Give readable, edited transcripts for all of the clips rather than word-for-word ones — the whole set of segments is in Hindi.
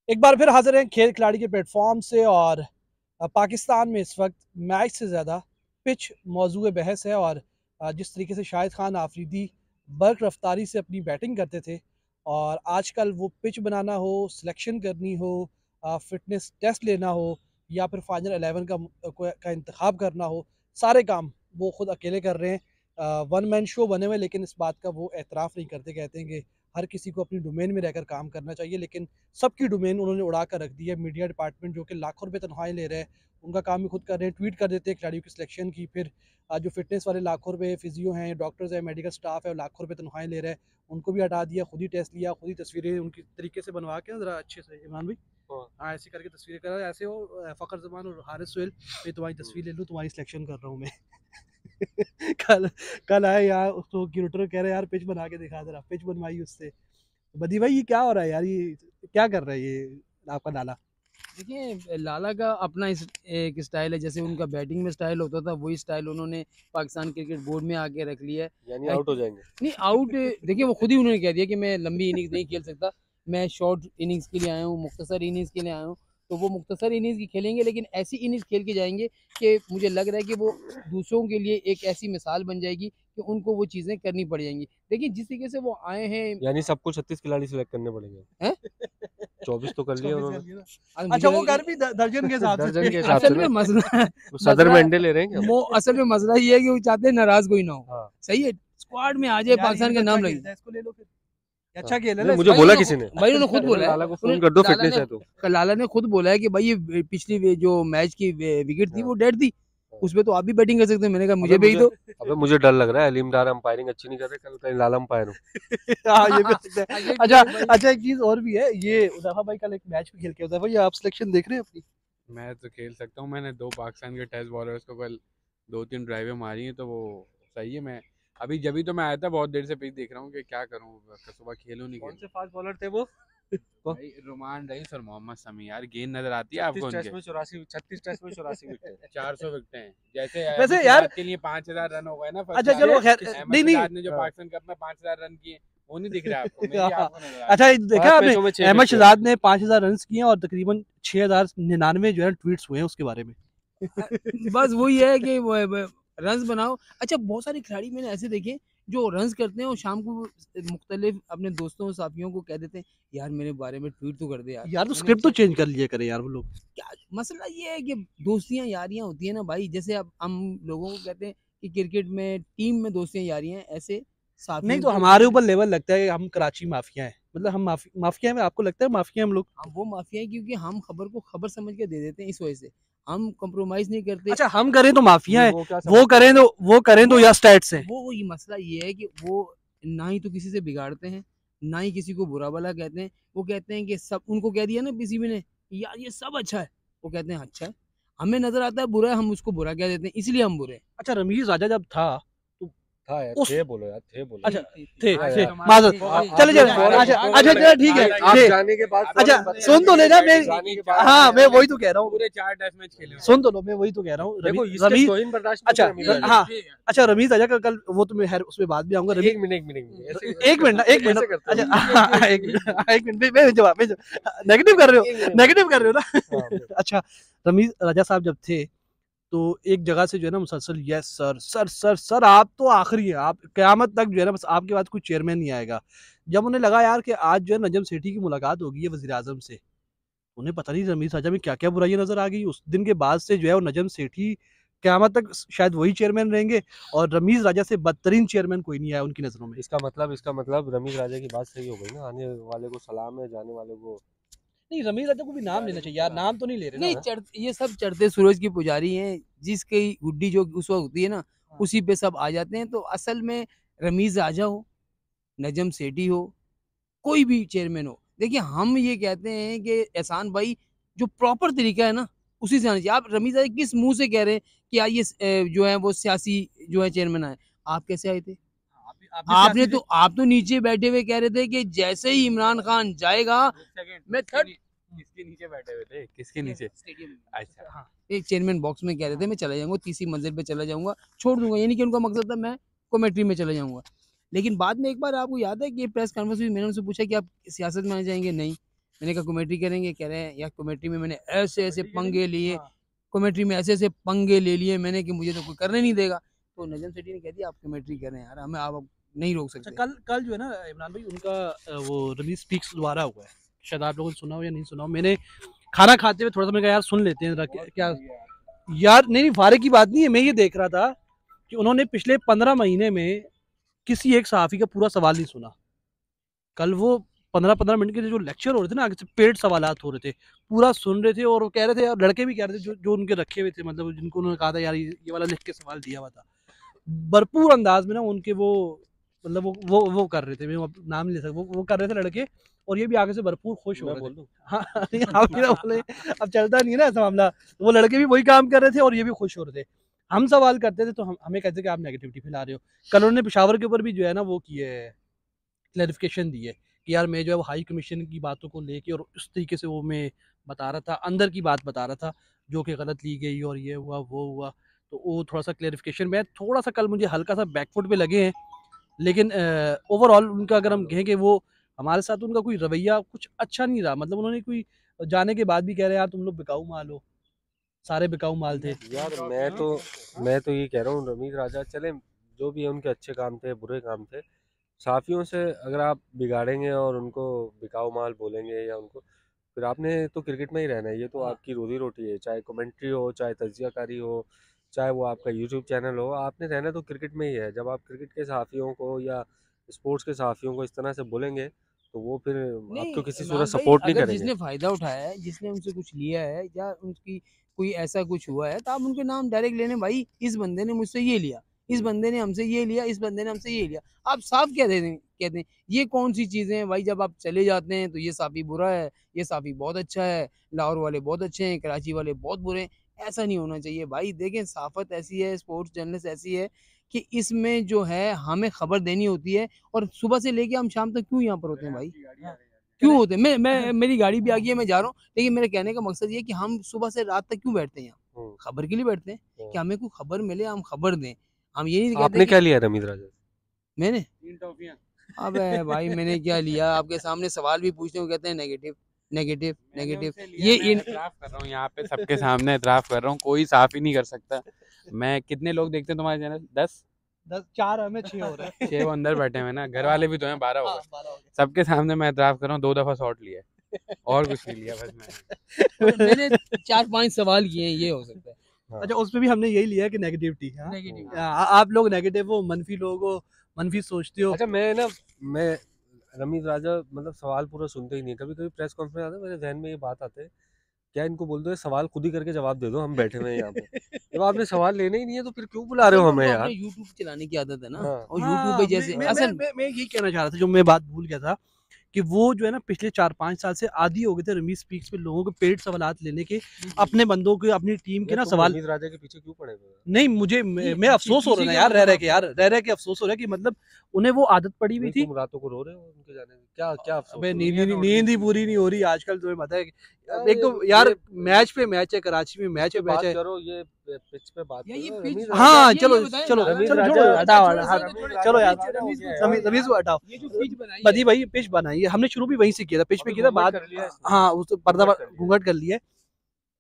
एक बार फिर हाजिर हैं खेल खिलाड़ी के प्लेटफॉर्म से। और पाकिस्तान में इस वक्त मैच से ज़्यादा पिच मौजूए बहस है। और जिस तरीके से शाहिद खान आफरीदी बर्क रफ्तारी से अपनी बैटिंग करते थे, और आजकल वो पिच बनाना हो, सिलेक्शन करनी हो, फिटनेस टेस्ट लेना हो, या फिर फाइनल 11 का इंतखाब करना हो, सारे काम वो खुद अकेले कर रहे हैं। वन मैन शो बने हुए, लेकिन इस बात का वो एतराफ़ नहीं करते। कहते हैं कि हर किसी को अपनी डोमेन में रहकर काम करना चाहिए, लेकिन सबकी डोमेन उन्होंने उड़ा कर रख दी है। मीडिया डिपार्टमेंट जो कि लाखों रुपए तनख्वाहें ले रहे हैं, उनका काम भी खुद कर रहे हैं। ट्वीट कर देते हैं खिलाड़ियों की सिलेक्शन की, फिर जो फिटनेस वाले लाखों रुपए, फिजियो हैं, डॉक्टर्स हैं, मेडिकल स्टाफ है, लाखों रुपए तनख्वाहें ले रहे हैं, उनको भी हटा दिया। खुद ही टेस्ट लिया, खुद ही तस्वीरें उनकी तरीके से बनवा के ज़रा अच्छे से, इमरान भाई हाँ ऐसे करके तस्वीरें करा, ऐसे हो फ़खर जमान और हारिस सोहेल, मैं तुम्हारी तस्वीर ले लूँ, तुम्हारी सिलेक्शन कर रहा हूँ मैं। कल कल आए यार, उसको क्यूरेटर कह रहे हैं यार पिच बना के दिखा, जरा पिच बनवाई उससे। बदी भाई ये क्या हो रहा है यार, ये क्या कर रहा है ये आपका लाला? देखिए, लाला का अपना एक स्टाइल है। जैसे उनका बैटिंग में स्टाइल होता था, वही स्टाइल उन्होंने पाकिस्तान क्रिकेट बोर्ड में आके रख लिया है। यानी आउट हो जाएंगे? नहीं आउट, देखिए वो खुद ही उन्होंने कह दिया कि मैं लंबी इनिंग्स नहीं खेल सकता, मैं शॉर्ट इनिंग्स के लिए आया हूँ, मुख्तसर इनिंग्स के लिए आया हूँ। तो वो मुख्तसर इनिंग्स की खेलेंगे, लेकिन ऐसी इनिंग्स खेल के जाएंगे कि मुझे लग रहा है कि वो दूसरों के लिए एक ऐसी मिसाल बन जाएगी कि उनको वो चीज़ें करनी पड़ जाएंगी। देखिए जिस तरीके से वो आए हैं, यानी सबको 36 खिलाड़ी सिलेक्ट करने पड़ेंगे। हैं? 24 तो कर लिया उन्होंने। अच्छा वो कर भी दर्जन के हिसाब दर्जन के से। हिसाब से असल में ना। मसला तो सदर में अंडे ले रहे हैं क्या? वो असल में मसला ये है कि वो चाहते हैं नाराज कोई ना हो। हाँ। सही है, स्क्वाड में आ जाए, पाकिस्तान का नाम लगे। इसको ले लो फिर, अच्छा खेल है नहीं, ना। मुझे बोला किसी ने। भाई उन्होंने खुद बोला है, लाला को फोन कर दो, फिटनेस है तो। लाला ने खुद बोला है कि भाई ये पिछली जो मैच की विकेट थी हाँ। वो डेड थी, हाँ। उसमें तो आप भी बैटिंग कर सकते हैं। मैंने कहा मुझे भी दो। अबे मुझे डर लग रहा है, अलीम डार अंपायरिंग अच्छी नहीं कर रहे, कल कहीं लाला अंपायर हो। हाँ ये भी सकता है। अच्छा अच्छा, एक चीज और भी है, ये उदाफा भाई कल एक मैच भी खेल के, उदाफा भाई आप सिलेक्शन देख रहे हैं अपनी? मैं तो खेल सकता हूँ। मैंने 2 पाकिस्तान के टेस्ट बॉलर्स को कल 2-3 ड्राइवें मारी हैं, तो वो सही है। मैं अभी जब तो मैं आया था, बहुत देर से पिच देख रहा हूँ कि क्या करूँ, सुबह खेलूँ नहीं कौन खेलूँ। से फास्ट बॉलर थे वो? भाई रुमान रईस और मोहम्मद शमी, यार गेंद नजर आती है आपको उनके? 36 टेस्ट में 84 विकेट। 400 विकेटें हैं। जैसे वैसे अहमद यार, सिराज के लिए 5000 रन हो गए ना फर्स्ट अच्छा क्लास चलो में। खैर, अहमद नहीं नहीं, सिराज ने जो हाँ। पाकिस्तान कप में 5000 रन किए, वो नहीं दिख रहा है आपको? मेरी हाँ। आंखों में नजर आ रहा अच्छा है। देखा 5 आपने, मैचों में 6 अहमद विकेट। शहजाद ने 5000 रन किए हैं और तकरीबन 6099 जो है ट्वीट्स हुए हैं उसके बारे में। बस वही है कि रन्स बनाओ। अच्छा बहुत सारे खिलाड़ी मैंने ऐसे देखे जो रन्स करते हैं और शाम को मुख्तलिफ अपने दोस्तों साथियों को कह देते हैं यार मेरे बारे में ट्वीट तो कर दे यार। यार तो मैंने स्क्रिप्ट तो अच्छा चेंज कर लिया करे यार वो लोग। क्या मसला ये है कि दोस्तियां यारियां होती है ना भाई। जैसे अब हम लोगों को कहते हैं कि क्रिकेट में टीम में दोस्तियां यारियां हैं, ऐसे नहीं साथियों तो की हमारे ऊपर लेवल लगता है हम कराची माफिया हैं, मतलब हम माफिया में, आपको लगता है माफिया हम लोग? हम वो माफिया है क्योंकि हम खबर को खबर समझ के दे देते हैं, इस वजह से हम कॉम्प्रोमाइज नहीं करते। अच्छा हम करें तो माफिया है, वो क्या वो समझते करें तो वो करें तो या स्टैट्स है। वो ये मसला ये है कि वो ना ही तो किसी से बिगाड़ते हैं, ना ही किसी को बुरा भला कहते हैं। वो कहते हैं कि सब, उनको कह दिया ना किसी भी ने यार ये सब अच्छा है, वो कहते हैं अच्छा है। हमें नजर आता है बुरा है, हम उसको बुरा कह देते हैं, इसलिए हम बुरे हैं। अच्छा रमीज राजा जब था तो था यार, उस थे बोलो यार, थे बोलो। अच्छा थे, थे हाँ थे यार। माजूद, आप- चले आप- चले, आप- अच्छा आप- अच्छा चलो ठीक है, आप थे। जाने के बाद अच्छा सुन तो लेना, मैं हाँ मैं वही तो कह रहा हूँ, पूरे 4 टेस्ट मैच खेले। सुन तो लो, मैं वही तो कह रहा हूँ। देखो रमीज इसके रमीज तौहीन बर्दाश्त अच्छा, नहीं कर रमीज हाँ। राजा। अच्छा रमीज राजा का कल वो तो मैं खैर उसमें बाद भी आऊंगा। एक मिनट ऐसे- एक मिनट ना, एक मिनट ऐसे करते हो। अच्छा एक मिनट, मैं जवाब नेगेटिव कर रहे हो, नेगेटिव कर रहे हो ना। हाँ, अच्छा रमीज राजा साहब जब थे तो एक जगह से जो है ना मुसलसल yes sir sir sir sir आप तो आखिरी है, आप क़यामत तक जो है ना बस आपके बाद कोई चेयरमैन नहीं आएगा। जब उन्हें लगा यार कि आज जो है नजम सेठी की मुलाकात होगी है वज़ीर आज़म से, उन्हें पता नहीं रमीज राजा में क्या-क्या बुराइयाँ नज़र आ गई। उस दिन के बाद से जो है वो नजम सेठी क़यामत तक शायद वही चेयरमैन रहेंगे, और रमीज राजा से बदतरीन चेयरमैन कोई नहीं आया उनकी नज़रों में। इसका मतलब रमीज राजा की बात सही हो गई ना, आने वाले को सलाम है, जाने वाले को। नहीं रमीज राजा को भी नाम लेना चाहिए यार, नाम तो नहीं ले रहे नहीं ना। ये सब चढ़ते सूरज की पुजारी हैं, जिसकी गुड्डी जो उस वक्त होती है ना उसी पे सब आ जाते हैं। तो असल में रमीज राजा हो, नजम सेठी हो, कोई भी चेयरमैन हो, देखिए हम ये कहते हैं कि एहसान भाई जो प्रॉपर तरीका है ना उसी से आना चाहिए। आप रमीज भाई किस मुंह से कह रहे हैं कि यार ये जो है वो सियासी जो है चेयरमैन आए? आप कैसे आए थे? आपने तो आप तो नीचे बैठे हुए कह रहे थे कि जैसे ही इमरान खान जाएगा मैं थर्ड किसके नीचे बैठे हुए थे? किसके नीचे? स्टेडियम में, अच्छा। हाँ, एक चेयरमैन बॉक्स में कह रहे थे मैं चला जाऊंगा, तीसरी मंजिल पे चला जाऊंगा, छोड़ दूंगा। यानी कि उनका मकसद था मैं कमेटी में चला जाऊंगा। लेकिन बाद में एक बार आपको याद है कि प्रेस कॉन्फ्रेंस में मैंने उनसे पूछा कि आप सियासत में आना चाहेंगे? नहीं। मैंने कहा कमेंट्री करेंगे, कह रहे हैं यार कमेंट्री में मैंने ऐसे ऐसे पंगे लिए, हाँ। कमेंट्री में ऐसे ऐसे पंगे ले लिए मैंने कि मुझे तो कोई करने नहीं देगा। तो नजम सेठी ने कह दिया आप कमेंट्री करें यार, हमें आप नहीं रोक अच्छा, सकते। कल कल जो है ना इमरान भाई, उनका वो रमीज स्पीक्स दोबारा हुआ है, शायद आप लोगों ने सुना हो या नहीं सुना हो। मैंने खाना खाते हुए थोड़ा सा मैंने कहा यार सुन लेते हैं क्या यार। नहीं नहीं, फारे की बात नहीं है, मैं ये देख रहा था कि उन्होंने पिछले 15 महीने में किसी एक सहाफ़ी का पूरा सवाल नहीं सुना। कल वो 15-15 मिनट के जो लेक्चर हो रहे थे ना, आगे से पेड सवालात हो रहे थे, पूरा सुन रहे थे। और वो कह रहे थे, और लड़के भी कह रहे थे जो जो उनके रखे हुए थे, मतलब जिनको उन्होंने कहा था यार ये वाला लिख के सवाल दिया हुआ था, भरपूर अंदाज में ना उनके वो मतलब वो कर रहे थे। मैं नाम नहीं ले सकता, वो कर रहे थे लड़के। और ये भी आगे से भरपूर खुश हो मैं रहे बोल थे। दूं? हाँ नहीं, आप भी ना बोले, अब चलता नहीं है ना ऐसा मामला। वो लड़के भी वही काम कर रहे थे और ये भी खुश हो रहे थे। हम सवाल करते थे तो हमें कहते कि आप नेगेटिविटी फैला रहे हो। कल उन्होंने पेशावर के ऊपर भी जो है ना वो किए क्लैरिफिकेशन दी है कि यार मैं जो है वो हाई कमीशन की बातों को लेके और उस तरीके से वो मैं बता रहा था, अंदर की बात बता रहा था जो कि गलत ली गई और ये हुआ वो हुआ। तो वो थोड़ा सा क्लैरिफिकेशन में थोड़ा सा कल मुझे हल्का सा बैकफुट पे लगे हैं। लेकिन ओवरऑल उनका अगर हम कहें कि वो हमारे साथ उनका कोई रवैया कुछ अच्छा नहीं रहा। मतलब उन्होंने कोई जाने के बाद भी कह रहे हैं यार तुम लोग बिकाऊ माल हो, सारे बिकाऊ माल थे। यार मैं तो ये कह रहा हूँ रमीज राजा चले, जो भी है उनके अच्छे काम थे बुरे काम थे, साफियों से अगर आप बिगाड़ेंगे और उनको बिकाऊ माल बोलेंगे या उनको, फिर आपने तो क्रिकेट में ही रहना है। ये तो हाँ। आपकी रोजी रोटी है, चाहे कमेंट्री हो, चाहे तज्जियाकारी हो, चाहे वो आपका यूट्यूब चैनल हो, आपने रहना तो क्रिकेट में ही है। जब आप क्रिकेट के सहाफ़ियों को या स्पोर्ट्स के सहाफ़ियों को इस तरह से बोलेंगे तो वो फिर नहीं आपको किसी इमरान सूरत भाई, सपोर्ट नहीं अगर करेंगे। जिसने फायदा उठाया है, जिसने उनसे कुछ लिया है या उनकी कोई ऐसा कुछ हुआ है, तो आप उनके नाम डायरेक्ट लेने, भाई इस बंदे ने मुझसे ये लिया, इस बंदे ने हमसे ये लिया, इस बंदे ने हमसे ये लिया, आप साफ कह देते हैं, कहते हैं ये कौन सी चीजें हैं भाई। जब आप चले जाते हैं तो ये साफी बुरा है, ये साफी बहुत अच्छा है, लाहौर वाले बहुत अच्छे हैं, कराची वाले बहुत बुरे हैं। ऐसा नहीं होना चाहिए भाई। देखें सहाफत ऐसी है, स्पोर्ट्स जर्नलिस्ट ऐसी है कि इसमें जो है हमें खबर देनी होती है। और सुबह से लेके हम शाम तक क्यों यहाँ पर होते हैं भाई, क्यों होते हैं? मैं मेरी गाड़ी भी आ गई है, मैं जा रहा हूँ। लेकिन मेरे कहने का मकसद ये है कि हम सुबह से रात तक क्यों बैठते हैं यहाँ, हम्म, खबर के लिए बैठते हैं कि हम्म। हमें कोई खबर मिले, हम खबर दें। हम ये नहीं कहते आपने कि क्या लिया रमीज राजा? मैंने, 3 टॉफियां। अबे भाई मैंने क्या लिया, आपके सामने सवाल भी पूछते हो कहते हैं नेगेटिव नेगेटिव मैंने नेगेटिव। उनसे लिया, ये मैं इन एतराफ़ कर रहा हूँ यहाँ पे सबके सामने, एतराफ़ कर रहा हूँ, कोई साफ ही नहीं कर सकता। मैं कितने लोग देखते हैं तुम्हारे चैनल? 10? 4 हमें 6 हो रहे हैं। 6 वो अंदर बैठे हुए हैं ना, घर वाले भी तो हैं, 12 हो हाँ, गए। 12 हो गए। सबके सामने मैं एतराफ़ कर रहा हूँ, 2 दफ़ा शॉट लिया है और कुछ नहीं लिया बस मैंने। और मैंने 4-5 सवाल किए हैं, ये हो सकता है हाँ। अच्छा, उसमें भी हमने यही लिया कि नेगेटिविटी। हाँ, नेगेटिव। आप लोग नेगेटिव हो, मनफी लोग हो, मनफी सोचते हो। अच्छा मैं रमीज राजा मतलब सवाल पूरा सुनते ही नहीं। कभी कभी प्रेस कॉन्फ्रेंस आता है मेरे जहन में ये बात आते है, क्या इनको बोल दो ये सवाल खुद ही करके जवाब दे दो, हम बैठे हुए हैं यहाँ पे। जब आपने सवाल लेने ही नहीं है तो फिर क्यों बुला रहे हो हमें अपने यार? यूट्यूब चलाने की आदत है ना, हाँ। और यूट्यूब पे जैसे असल मैं यही कहना चाह रहा था, जो मैं बात भूल गया था कि वो जो है ना पिछले 4-5 साल से आदी हो गए थे रमीज स्पीक्स पे लोगों के पेड सवालात लेने के, अपने बंदों के, अपनी टीम के यार ना तुम सवाल। रमीज राजा के पीछे क्यों पड़े हुए हो? नहीं मुझे मैं अफसोस हो रहा है ना यार, रह रह के अफसोस हो रहा है कि मतलब उन्हें वो आदत पड़ी हुई नहीं, थी। तुम रातों को रो रहे हो उनके जाने में, क्या क्या अफसोस अबे हो रहा है? नींद ही पूरी नहीं हो रही आजकल, तुम्हें पता है। यार एक तो ये यार ये मैच पे मैच है, कराची में मैच पे पे मैच बात है। करो, ये पिच पे बात या ये करो। पिच रमीज हाँ ये चलो बताएं चलो ना, रमीज चलो राजा छोड़ो, हटाओ छोड़ो, हटाओ, छोड़ो, चलो यार, रमीज राजा हो गया रमीज यार। रमीज को हटाओ। ये जो पिच बनाई है, बदी भाई पिच बनाई है हमने, शुरू भी वहीं से किया था, पिच पे अभी किया था, घूंघट बाद कर लिया इसने। हाँ उस पर्दा घूंघट कर लिया। घूंघट कर लिया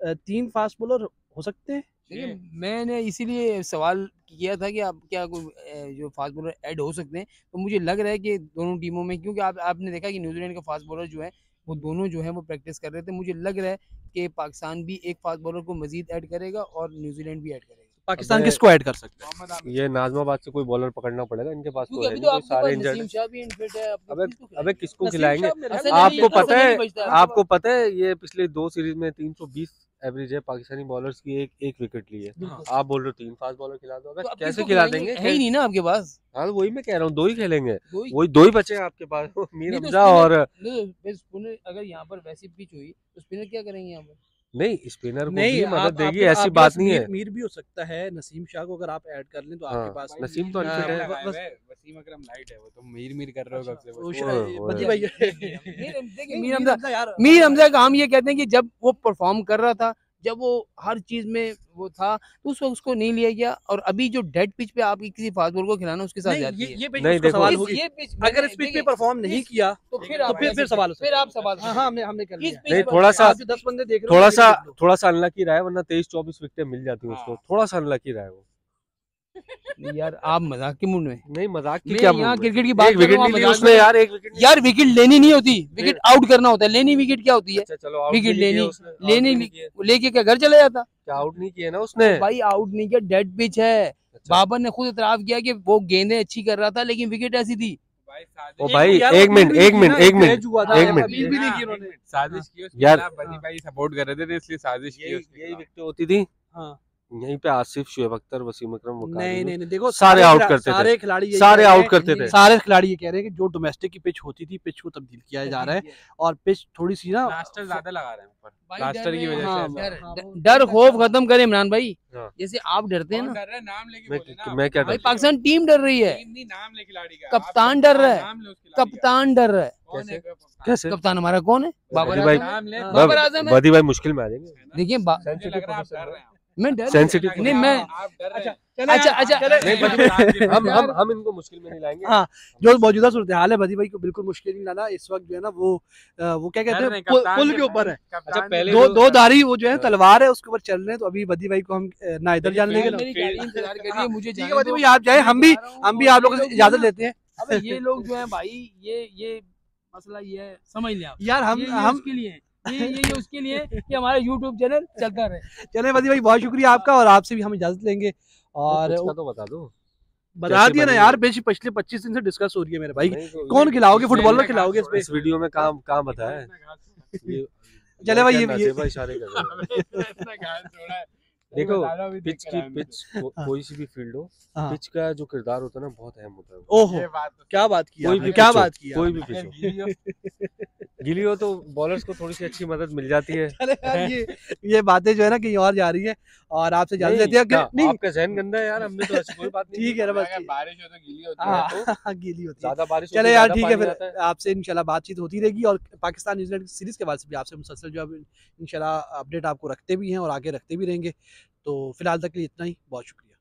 है। 3 फास्ट बॉलर हो सकते हैं। देखिए मैंने इसीलिए सवाल किया था कि आप क्या कोई जो फास्ट बॉलर ऐड हो सकते हैं। तो मुझे लग रहा है कि दोनों टीमों में, क्योंकि आपने देखा कि न्यूजीलैंड का फास्ट बॉलर जो है वो दोनों जो है वो प्रैक्टिस कर रहे थे। मुझे लग रहा है कि पाकिस्तान भी एक फास्ट बॉलर को मजीद ऐड करेगा और न्यूजीलैंड भी ऐड करेगा। पाकिस्तान अबे किसको ऐड कर सकते हैं? मोहम्मद आमिर। ये नाजमाबाद से कोई बॉलर पकड़ना पड़ेगा, इनके पास क्योंकि तो है अभी नहीं, तो कोई आपके सारे पास इंजर्ड नसीम हैं। शाह भी इनफिट है, आपको अबे किसको अबे खिलाएंगे? किसको नसीम खिलाएंगे? शाह मेरे हसन ख्याल अली, आपको से- पता हसन है अली बचता है आपको पता है ये पिछले 2 सीरीज में 320 एवरेज है पाकिस्तानी बॉलर्स की, एक विकेट ली है। बिल्कुल। आप बोल रहे हो 3 फास्ट बॉलर खिला दो, अबे तो अब कैसे किसको खिला खिलाएंगे? देंगे? है ही नहीं ना आपके पास। हाँ तो वही मैं कह रहा हूँ, 2 ही खेलेंगे, दो ही वही 2 ही बचे हैं आपके पास, मीर नहीं तो हमजा और स्पिनर अगर यहाँ पर वैसी पिच हुई तो स्पिनर क्या करेंगे यहाँ पर? नहीं स्पिनर को नहीं, भी मदद आप देगी, आपके ऐसी आपके बात पास नहीं है। मीर भी हो सकता है। नसीम शाह को अगर आप ऐड कर लें तो आपके हाँ, पास नसीम तो अनफिट है। वसीम अकरम लाइट है, वो तो मीर कर रहे हो कब से वो बस। ओए, बदी ओए। भाई देखिए नहीं, मीर हमजा यार मीर हमजा का हम ये कहते हैं कि जब वो परफॉर्म कर रहा था, जब वो हर चीज में वो था तो उस वक्त उसको नहीं लिया गया। और अभी जो डेड पिच पे आप किसी फास्ट बॉल को खिलाना उसके साथ नहीं, जाती है। ये पिच नहीं, उसका देखो, सवाल इस- होगी। ये पिच अगर इस पिच पे परफॉर्म नहीं किया तो फिर तो आप फिर सवाल हो सकता फिर आप सवाल है। हाँ, हमने कर इस लिया। पिच नहीं, पर थोड़ा सा आप जो 10 बंदे देख रहे हो थोड़ा सा अनलकी रहा है, वरना 23-24 विकेटें मिल जाती हैं उसको, हाँ। थोड़ा सा अनलकी रहा है वो। यार आप मजाक के मूड में। नहीं, मजाक की मैं क्या यहाँ मूड में? क्रिकेट की बात एक कर विकेट रहा हूँ, नहीं ली आप उसने मजाक यार, एक विकेट यार विकेट लेनी नहीं होती, विकेट आउट करना होता है। लेनी विकेट क्या होती है? अच्छा चलो, आउट विकेट भी नहीं किया लेनी उसने, आउट लेनी भी नहीं किया। लेके क्या घर चला जाता? क्या आउट नहीं किया ना उसने? भाई आउट नहीं किया, डेड पिच है। अच्छा। बाबर ने खुद इतराफ किया कि वो गेंदें अच्छी कर रहा था लेकिन विकेट ऐसी थी। ओ भाई, एक मिनट अपील भी नहीं की हाँ, उन्होंने। साजिश की उसके यार- खिलाफ, बनी भाई सपोर्ट कर रहे थे इसलिए साजिश की उसके यही खिलाफ। विकेटें होती थी हाँ। यहीं पे। आसिफ, शुएब अख्तर, वसीम अकरम, नहीं, देखो सारे आउट करते थे, सारे खिलाड़ी यही सारे कह रहे आउट हैं, करते थे। सारे खिलाड़ी ये कह रहे हैं कि जो डोमेस्टिक की पिच होती थी, पिच को तब्दील किया जा रहा है और पिच थोड़ी सी ना लास्टर ज्यादा लगा रहे हैं ऊपर, भाई लास्टर डर की रहे वजह हैं, से हाँ, ऐसा डर- है। हाँ, डर खौफ खत्म करे इमरान भाई। हाँ। जैसे आप डरते हैं कौन ना, डर रहा है? नाम लेके बोले ना। मैं क्या भाई डर? पाकिस्तान टीम डर रही है, टीम नहीं, नाम ले खिलाड़ी का। कप्तान आप डर रहा है, नाम ले उस खिलाड़ी का। कप्तान डर रहा है। कौन है कप्तान? कैसे? कप्तान हमारा कौन है? बाबर बदी भाई, आजम है। नाम ले। हाँ। बाबर आजम है। बदी भाई मुश्किल में आ जाएंगे। देखिए मुझे लग रहा है आप डर रहे हैं। मैं डर Sensitive नहीं, मैं आप डर रहे हैं। अच्छा नहीं, बदी भाई, हम इनको मुश्किल में नहीं लाएंगे। हाँ, जो मौजूदा सूरत हाल है, बदी भाई को बिल्कुल मुश्किल नहीं लाना। इस वक्त जो है ना वो क्या कहते हैं, पुल के ऊपर है। अच्छा, पहले दो धारी वो जो है हाँ। तलवार है, उसके ऊपर चल रहे हैं। तो अभी बदी भाई को हम ना इधर जाने देंगे ना। मेरी गाड़ी इंतजार कर रही है, मुझे ठीक है जाने बदी दो। भाई, आप जाए, हम भी आप लोगों से ये इजाजत लोग लेते हैं। अबे ये लोग जो है भाई, ये मसला ये है, समझ लिया आप। यार हम उसके लिए है। ये उसके लिए है कि हमारा YouTube चैनल चलता रहे। चले बदी भाई, बहुत शुक्रिया आपका, और आपसे भी हम इजाजत लेंगे। और पिच का तो बता दो। बता कैसे दिया ना बनेगी? यार, पिच पिछले 25 दिन से डिस्कस हो रही है मेरे भाई। नहीं तो कौन खिलाओगे? इसमें- फुटबॉलर खिलाओगे इस पे? इस वीडियो में कहाँ बताया है? ये- चले भाई, क्या ये नसेबा इशारे कर रहे हैं। देखो, कोई सी भी फील्ड हो, हाँ। पिच का जो किरदार होता है ना, बहुत अहम होता है। ओहो, क्या बात की कोई आपने, भी क्या पिच हो, बात की कोई आपने। भी पिच हो, गिली हो तो बॉलर्स को थोड़ी सी अच्छी मदद मिल जाती है। अरे यार, ये बातें जो है ना कहीं और जा रही है, और आपसे इजाजत नहीं, लेते हैं क्या, कि नहीं। आपका जहन गंदा है यार, हमने तो ऐसी कोई बात नहीं ठीक है ना, बस अगर बारिश हो तो गीली होती है। हाँ, गीली होती है। ज्यादा बारिश होती चले है, यार, ज्यादा ठीक है, पानी फिर आता है। आपसे इंशाल्लाह बातचीत होती रहेगी, और पाकिस्तान न्यूजीलैंड की सीरीज के बाद से भी आपसे मुसलसल जो है इंशाल्लाह अपडेट आपको रखते भी हैं और आगे रखते भी रहेंगे। तो फिलहाल तक के लिए इतना ही, बहुत शुक्रिया।